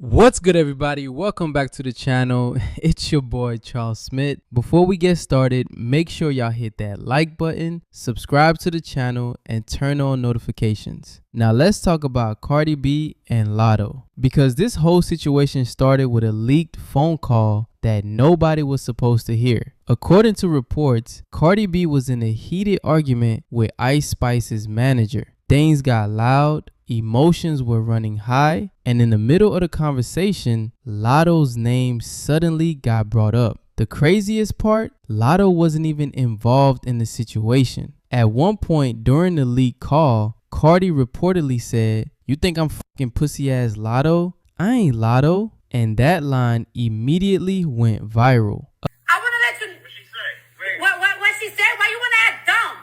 What's good, everybody? Welcome back to the channel. It's your boy Charles Smith. Before we get started, make sure y'all hit that like button, subscribe to the channel, and turn on notifications. Now let's talk about Cardi B and LATTO, because this whole situation started with a leaked phone call that nobody was supposed to hear. According to reports, Cardi B was in a heated argument with Ice Spice's manager. Things got loud, emotions were running high, and in the middle of the conversation, LATTO's name suddenly got brought up. The craziest part, LATTO wasn't even involved in the situation. At one point during the leaked call, Cardi reportedly said, "You think I'm fucking pussy ass LATTO? I ain't LATTO." And that line immediately went viral. I want to let you. What she say? What she said? Why you want to act dumb?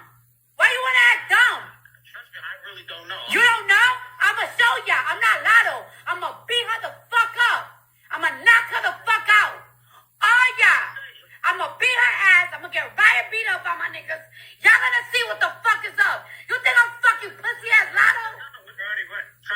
Why you want to act dumb? Trust me, I really don't know. You don't know? I'ma show ya. I'm not LATTO. I'ma beat her the fuck up. I'ma knock her the fuck out. All y'all. I'ma beat her ass. I'ma get riot beat up by my niggas. Y'all gonna see what the fuck is up. You think I'm fucking pussy ass LATTO?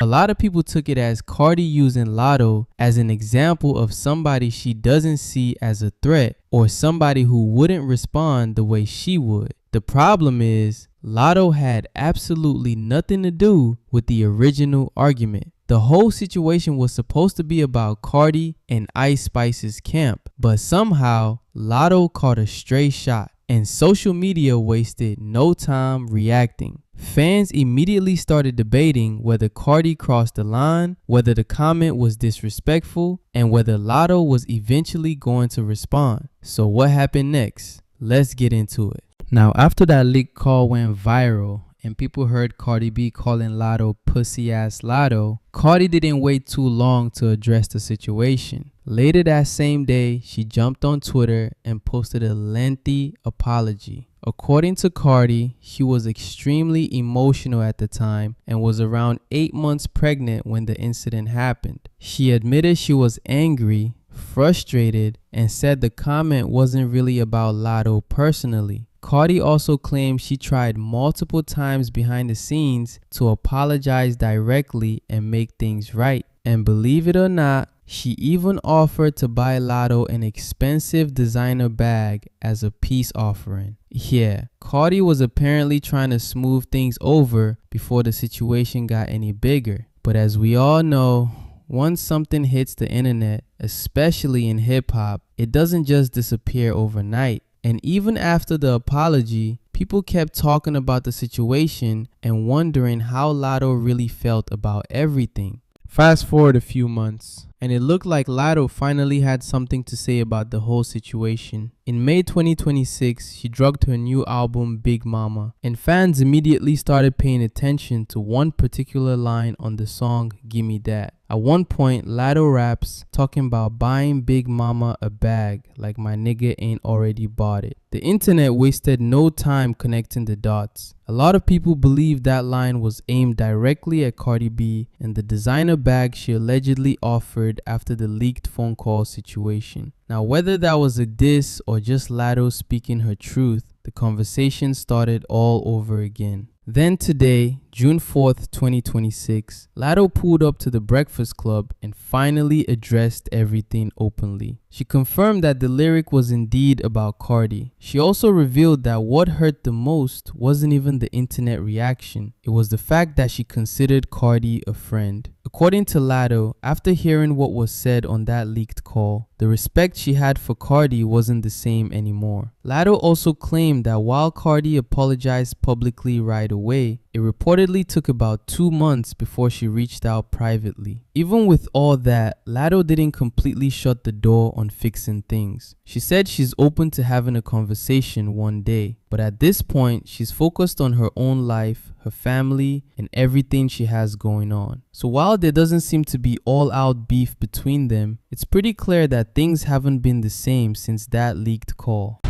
A lot of people took it as Cardi using LATTO as an example of somebody she doesn't see as a threat or somebody who wouldn't respond the way she would. The problem is, LATTO had absolutely nothing to do with the original argument. The whole situation was supposed to be about Cardi and Ice Spice's camp, but somehow LATTO caught a stray shot, and social media wasted no time reacting. Fans immediately started debating whether Cardi crossed the line, whether the comment was disrespectful, and whether LATTO was eventually going to respond. So what happened next? Let's get into it. Now, after that leaked call went viral and people heard Cardi B calling LATTO pussy ass LATTO, Cardi didn't wait too long to address the situation. Later that same day, she jumped on Twitter and posted a lengthy apology. According to Cardi, she was extremely emotional at the time and was around 8 months pregnant when the incident happened. She admitted she was angry, frustrated, and said the comment wasn't really about LATTO personally. Cardi also claimed she tried multiple times behind the scenes to apologize directly and make things right. And believe it or not, she even offered to buy LATTO an expensive designer bag as a peace offering. Yeah, Cardi was apparently trying to smooth things over before the situation got any bigger. But as we all know, once something hits the internet, especially in hip-hop, it doesn't just disappear overnight. And even after the apology, people kept talking about the situation and wondering how LATTO really felt about everything. Fast forward a few months, and it looked like LATTO finally had something to say about the whole situation. In May 2026, she dropped her new album Big Mama, and fans immediately started paying attention to one particular line on the song Gimme That. At one point, LATTO raps talking about buying Big Mama a bag like my nigga ain't already bought it. The internet wasted no time connecting the dots. A lot of people believe that line was aimed directly at Cardi B and the designer bag she allegedly offered after the leaked phone call situation. Now, whether that was a diss or just LATTO speaking her truth, the conversation started all over again. Then today, June 4th, 2026, LATTO pulled up to the Breakfast Club and finally addressed everything openly. She confirmed that the lyric was indeed about Cardi. She also revealed that what hurt the most wasn't even the internet reaction. It was the fact that she considered Cardi a friend. According to LATTO, after hearing what was said on that leaked call, the respect she had for Cardi wasn't the same anymore. LATTO also claimed that while Cardi apologized publicly right away, it reportedly took about 2 months before she reached out privately. Even with all that, LATTO didn't completely shut the door on fixing things. She said she's open to having a conversation one day, but at this point, she's focused on her own life, her family, and everything she has going on. So while there doesn't seem to be all-out beef between them, it's pretty clear that things haven't been the same since that leaked call.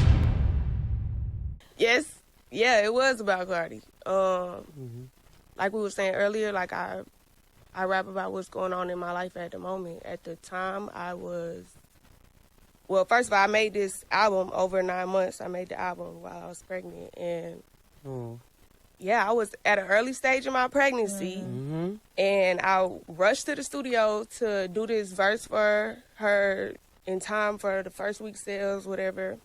Yes, yeah, it was about Cardi. Like we were saying earlier, like I rap about what's going on in my life at the moment. At the time, first of all, I made this album over 9 months. I made the album while I was pregnant, and yeah, I was at an early stage of my pregnancy, and I rushed to the studio to do this verse for her in time for the first week sales, whatever.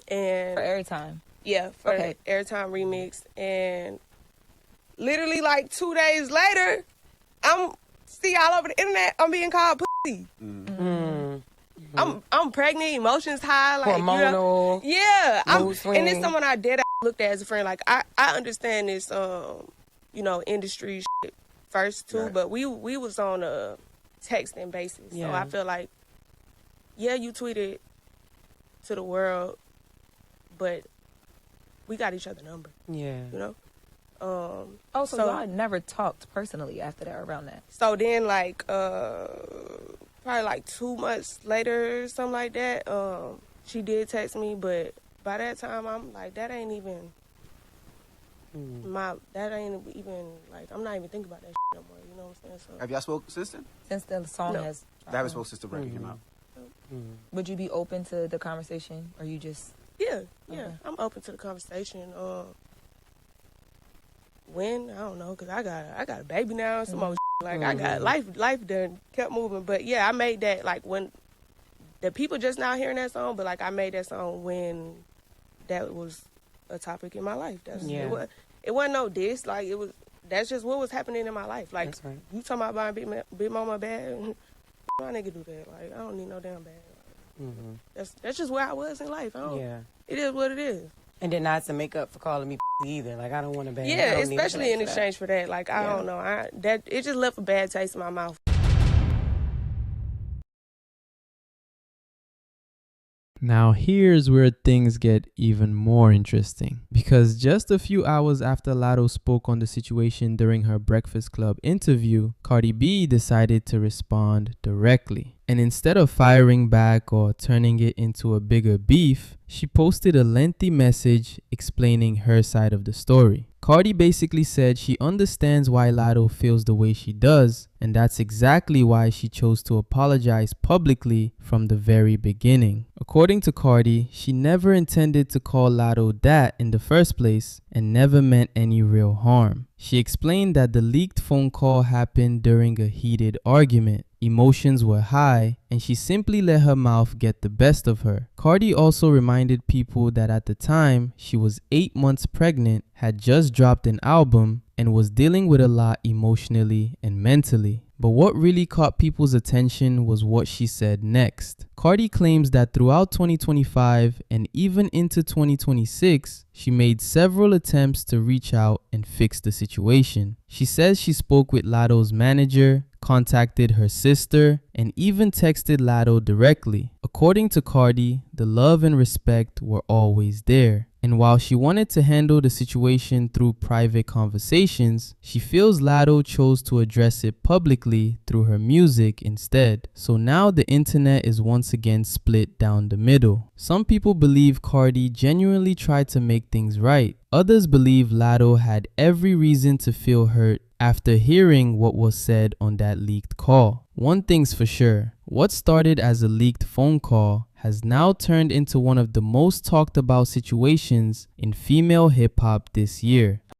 And For airtime. yeah, for Okay. the Airtime remix. And literally like 2 days later, I'm see all over the internet, I'm being called pussy. I'm pregnant, emotions high, like Hormonal. yeah. mood And swings. it's someone I did looked at as a friend. Like I understand this industry shit first too, but we was on a texting basis. So Yeah. I feel like, yeah, you tweeted to the world, but we got each other number, Yeah. you know? Oh, so So- y'all never talked personally after that, around that? So then, like, probably like 2 months later, something like that, she did text me, but by that time, I'm like, that ain't even like, I'm not even thinking about that shit no more, you know what I'm saying? So, Have y'all spoke since then? Since the song No. has I haven't spoke since the record came out. Would you be open to the conversation, or you just... yeah, Okay. I'm open to the conversation. When? I don't know, because I got a baby now and some more shit. Like, I got life done kept moving. But, yeah, I made that, like, when the people just now hearing that song, but, like, I made that song when that was a topic in my life. It wasn't no diss. Like, that's just what was happening in my life. Like, That's right. you talking about buying Big Mama bag, my nigga do that. Like, I don't need no damn bag. That's just where I was in life. Yeah. It is what it is. And then not to make up for calling me either. Like, I don't want to bang. Yeah, especially in exchange for that. Like, I don't know. It just left a bad taste in my mouth. Now here's where things get even more interesting, because just a few hours after Latto spoke on the situation during her Breakfast Club interview, Cardi B decided to respond directly. And instead of firing back or turning it into a bigger beef, she posted a lengthy message explaining her side of the story. Cardi basically said she understands why Latto feels the way she does, and that's exactly why she chose to apologize publicly from the very beginning. According to Cardi, she never intended to call Latto that in the first place and never meant any real harm. She explained that the leaked phone call happened during a heated argument. Emotions were high, and she simply let her mouth get the best of her. Cardi also reminded people that at the time, she was 8 months pregnant, had just dropped an album, and was dealing with a lot emotionally and mentally. But what really caught people's attention was what she said next. Cardi claims that throughout 2025 and even into 2026, she made several attempts to reach out and fix the situation. She says she spoke with Latto's manager, contacted her sister, and even texted Latto directly. According to Cardi, the love and respect were always there. And while she wanted to handle the situation through private conversations, she feels Latto chose to address it publicly through her music instead. So now the internet is once again split down the middle. Some people believe Cardi genuinely tried to make things right. Others believe Latto had every reason to feel hurt after hearing what was said on that leaked call. One thing's for sure, what started as a leaked phone call has now turned into one of the most talked about situations in female hip hop this year.